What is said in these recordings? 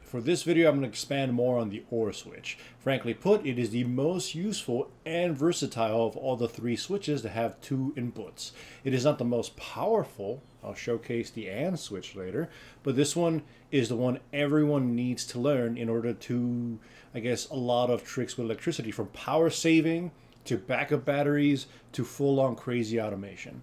For this video, I'm going to expand more on the OR switch. Frankly put, it is the most useful and versatile of all the three switches to have two inputs. It is not the most powerful. I'll showcase the AND switch later, but this one is the one everyone needs to learn in order to, I guess, a lot of tricks with electricity, from power saving to backup batteries to full-on crazy automation.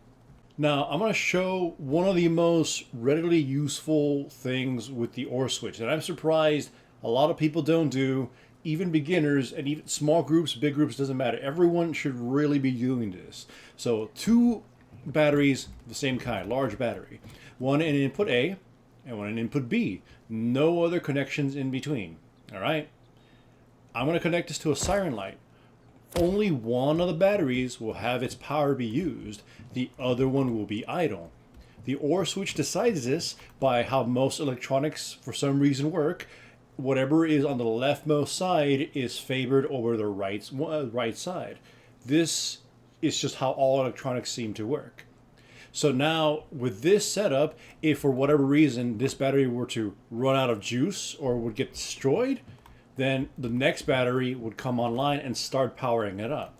Now, I'm going to show one of the most readily useful things with the OR switch that I'm surprised a lot of people don't do, even beginners and even small groups, big groups, doesn't matter. Everyone should really be doing this. So, two batteries, the same kind, large battery. One in input A and one in input B. No other connections in between. All right? I'm going to connect this to a siren light. Only one of the batteries will have its power be used. The other one will be idle. The OR switch decides this by how most electronics for some reason work. Whatever is on the leftmost side is favored over the right side. This is just how all electronics seem to work. So now with this setup, if for whatever reason this battery were to run out of juice or would get destroyed, then the next battery would come online and start powering it up.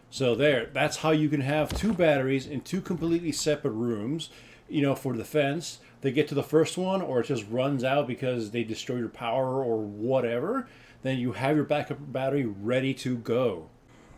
So that's how you can have two batteries in two completely separate rooms. You know, for the fence, they get to the first one or it just runs out because they destroy your power or whatever, then you have your backup battery ready to go.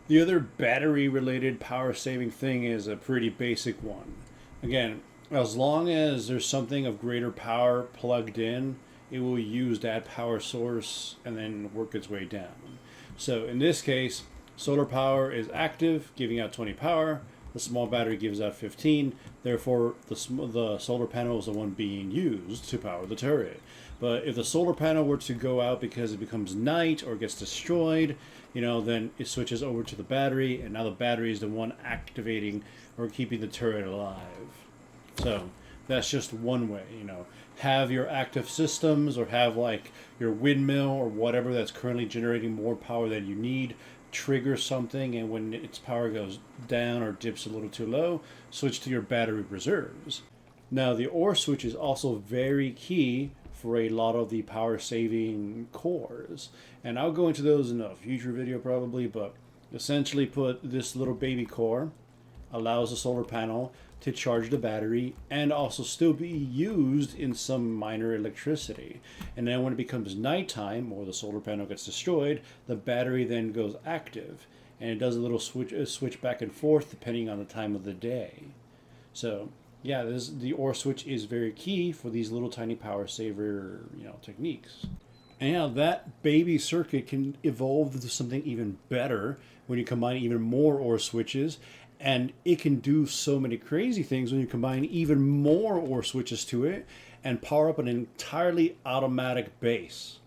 The other battery related power saving thing is a pretty basic one. Again, as long as there's something of greater power plugged in, it will use that power source and then work its way down. So in this case, solar power is active, giving out 20 power. The small battery gives out 15. Therefore, the solar panel is the one being used to power the turret. But if the solar panel were to go out because it becomes night or gets destroyed, then it switches over to the battery, and now the battery is the one activating or keeping the turret alive. So that's just one way, have your active systems or have like your windmill or whatever that's currently generating more power than you need trigger something, and when its power goes down or dips a little too low, switch to your battery reserves. Now the OR switch is also very key for a lot of the power saving cores, and I'll go into those in a future video probably, but essentially put, this little baby core allows the solar panel to charge the battery and also still be used in some minor electricity. And then when it becomes nighttime or the solar panel gets destroyed, the battery then goes active and it does a little switch back and forth depending on the time of the day. So yeah, the OR switch is very key for these little tiny power saver techniques. And yeah, that baby circuit can evolve to something even better when you combine even more OR switches. And it can do so many crazy things when you combine even more OR switches to it and power up an entirely automatic base.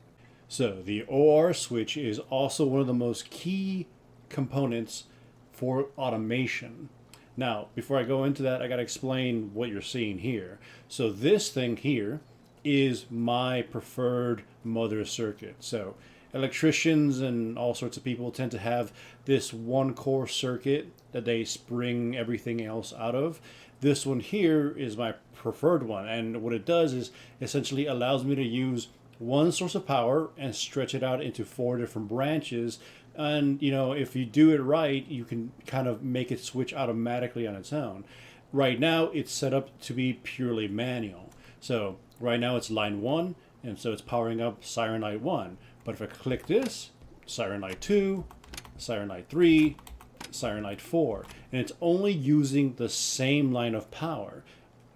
So the OR switch is also one of the most key components for automation. Now, before I go into that, I got to explain what you're seeing here. So this thing here is my preferred mother circuit. So electricians and all sorts of people tend to have this one core circuit that they spring everything else out of. This one here is my preferred one, and what it does is essentially allows me to use one source of power and stretch it out into 4 different branches. And if you do it right, you can kind of make it switch automatically on its own. Right now it's set up to be purely manual. So right now it's line 1, and so it's powering up siren light 1. But if I click this, siren light 2, siren light 3, siren light 4, and it's only using the same line of power.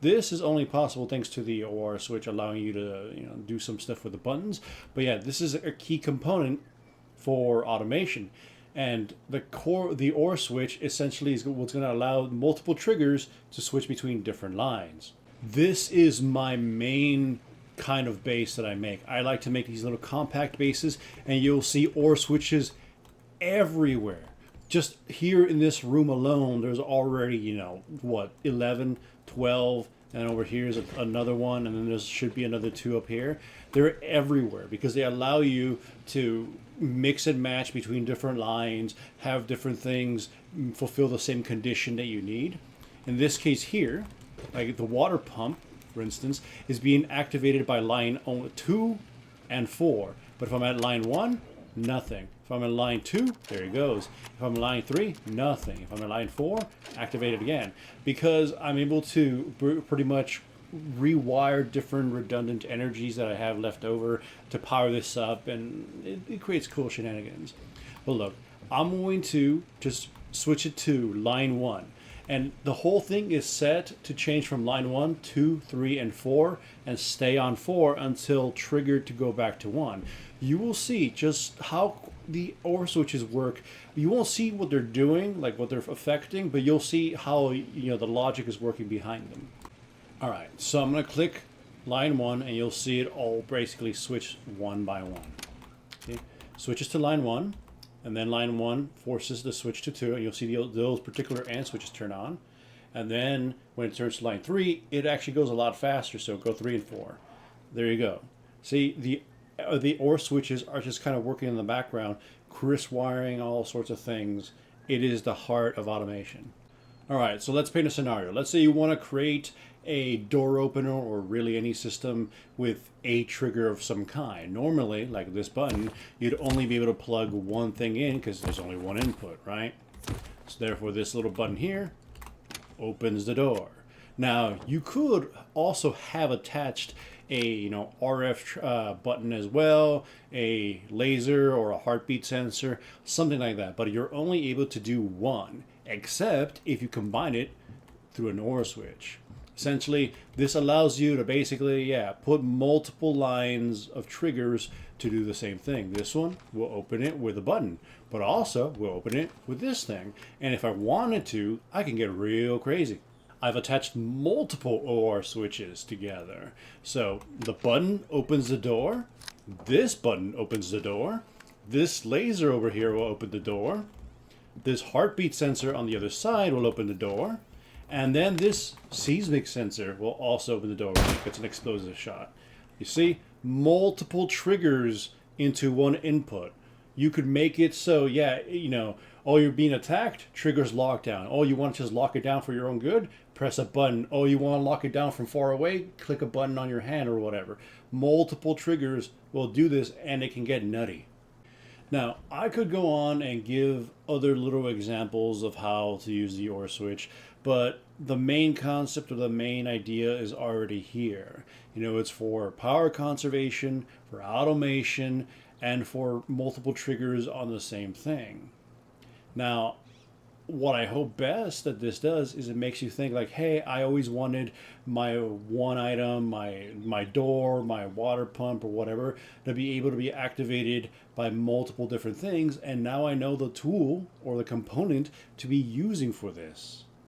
This is only possible thanks to the OR switch, allowing you to do some stuff with the buttons. But yeah, this is a key component for automation. And the OR switch essentially is what's going to allow multiple triggers to switch between different lines. This is my main kind of base that I make. I like to make these little compact bases, and you'll see OR switches everywhere. Just here in this room alone, there's already, 11, 12, and over here is another one, and then there should be another 2 up here. They're everywhere because they allow you to mix and match between different lines, have different things, fulfill the same condition that you need. In this case here, like the water pump, for instance, is being activated by line 2 and 4. But if I'm at line 1, nothing. If I'm in line 2, there he goes. If I'm in line 3, nothing. If I'm in line 4, activate it again. Because I'm able to pretty much rewire different redundant energies that I have left over to power this up, and it creates cool shenanigans. But look, I'm going to just switch it to line 1. And the whole thing is set to change from line 1, 2, 3, and 4, and stay on 4 until triggered to go back to 1. You will see just how the OR switches work. You won't see what they're doing, like what they're affecting, but you'll see how the logic is working behind them. All right, so I'm going to click line 1, and you'll see it all basically switch one by one. Okay? Switches to line 1. And then line 1 forces the switch to 2, and you'll see those particular AND switches turn on. And then when it turns to line 3, it actually goes a lot faster, so go 3 and 4. There you go. See, the OR switches are just kind of working in the background, crisp wiring, all sorts of things. It is the heart of automation. All right, so let's paint a scenario. Let's say you want to create a door opener or really any system with a trigger of some kind. Normally, like this button, you'd only be able to plug one thing in because there's only one input, right? So therefore, this little button here opens the door. Now, you could also have attached a RF button as well, a laser or a heartbeat sensor, something like that. But you're only able to do one, except if you combine it through an OR switch. Essentially, this allows you to basically, put multiple lines of triggers to do the same thing. This one will open it with a button, but also will open it with this thing. And if I wanted to, I can get real crazy. I've attached multiple OR switches together. So the button opens the door, this button opens the door, this laser over here will open the door, this heartbeat sensor on the other side will open the door, and then this seismic sensor will also open the door when it gets an explosive shot. You see, multiple triggers into one input. You could make it so, oh, you're being attacked, triggers lockdown. Oh, you want to just lock it down for your own good? Press a button. Oh, you want to lock it down from far away? Click a button on your hand or whatever. Multiple triggers will do this, and it can get nutty. Now, I could go on and give other little examples of how to use the OR switch, but the main concept or the main idea is already here. It's for power conservation, for automation, and for multiple triggers on the same thing. Now, what I hope best that this does is it makes you think like, hey, I always wanted my one item, my door, my water pump or whatever to be able to be activated by multiple different things, and now I know the tool or the component to be using for this.